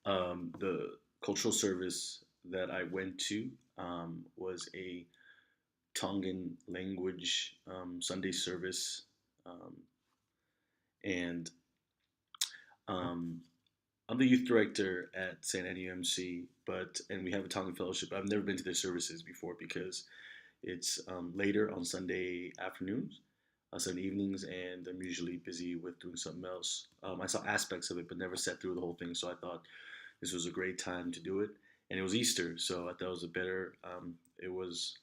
The cultural service that I went to was a Tongan language Sunday service, um, and um, I'm the youth director at St. Annie UMC, and we have a Tongan fellowship. I've never been to their services before because it's later on Sunday afternoons, Sunday evenings, and I'm usually busy with doing something else. I saw aspects of it, but never sat through the whole thing, so I thought this was a great time to do it. And it was Easter, so I thought it was it was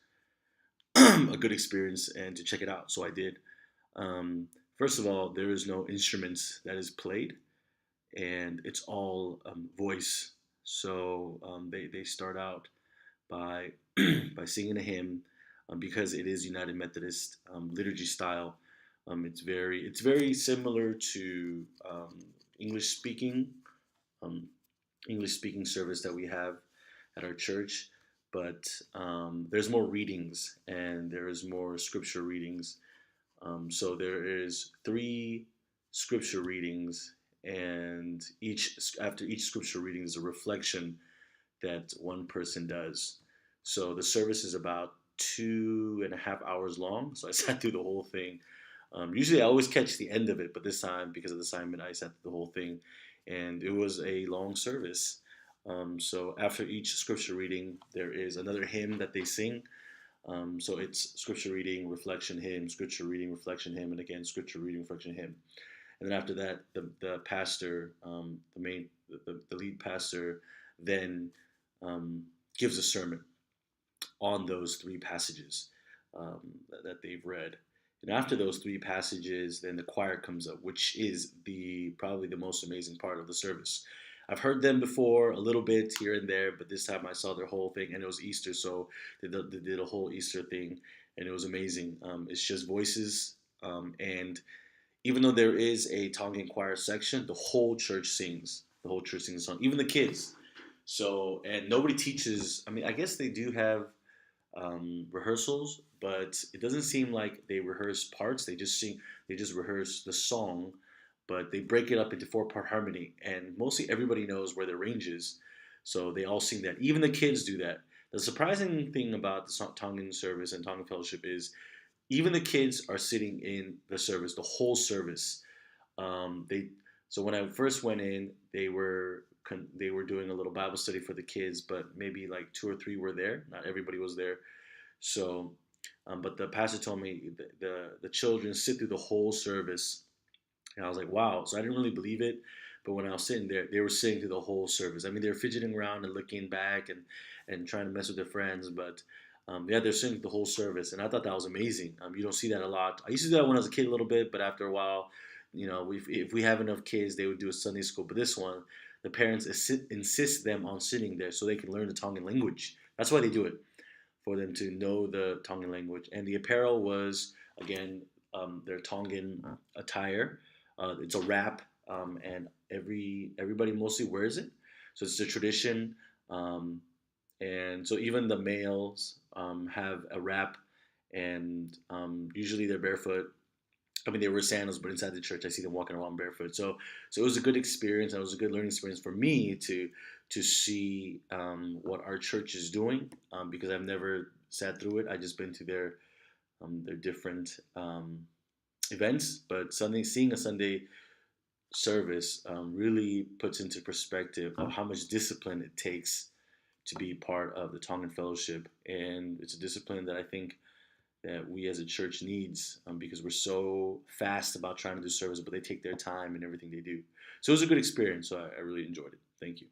a good experience and to check it out. So I did. Um, First of all, there is no instruments that is played, and it's all voice. So they start out by by singing a hymn because it is United Methodist liturgy style. It's very similar to English speaking um, English speaking service that we have at our church, but there's more readings and there is more scripture readings. So there is three scripture readings, and each after each scripture reading is a reflection that one person does. So the service is about 2.5 hours long. So I sat through the whole thing. Usually I always catch the end of it, but this time because of the assignment, I sat through the whole thing, and it was a long service. So after each scripture reading, there is another hymn that they sing. So it's scripture reading, reflection hymn, scripture reading, reflection hymn, and again scripture reading, reflection hymn. And then after that, the pastor, the lead pastor, then gives a sermon on those three passages that they've read. And after those three passages, then the choir comes up, which is the probably the most amazing part of the service. I've heard them before a little bit here and there, but this time I saw their whole thing, and it was Easter, so they did a whole Easter thing, and it was amazing. It's just voices, and even though there is a Tongan choir section, the whole church sings. The whole church sings a song, even the kids. So, and nobody teaches. I mean, I guess they do have rehearsals, but it doesn't seem like they rehearse parts. They just sing. They just rehearse the song, but they break it up into four-part harmony, and mostly everybody knows where the range is. So they all sing that. Even the kids do that. The surprising thing about the Tongan service and Tongan fellowship is even the kids are sitting in the service, the whole service. They so when I first went in, they were doing a little Bible study for the kids, but maybe like two or three were there. Not everybody was there. So, but the pastor told me the children sit through the whole service, and I was like, wow. So I didn't really believe it, but when I was sitting there, they were sitting through the whole service. I mean, they were fidgeting around and looking back and trying to mess with their friends, but yeah, they're singing the whole service, and I thought that was amazing. You don't see that a lot. I used to do that when I was a kid a little bit, but after a while, if we have enough kids, they would do a Sunday school. But this one, the parents insist them on sitting there so they can learn the Tongan language. That's why they do it, for them to know the Tongan language. And the apparel was again their Tongan attire. It's a wrap, and everybody mostly wears it. So it's the tradition. Um, and so even the males have a wrap, and usually they're barefoot. I mean, they wear sandals, but inside the church, I see them walking around barefoot. So it was a good experience. And it was a good learning experience for me to see what our church is doing because I've never sat through it. I just been to their different events, but seeing a Sunday service really puts into perspective of how much discipline it takes to be part of the Tongan Fellowship, and it's a discipline that I think that we as a church needs because we're so fast about trying to do service, but they take their time in everything they do. So it was a good experience. So I really enjoyed it. Thank you.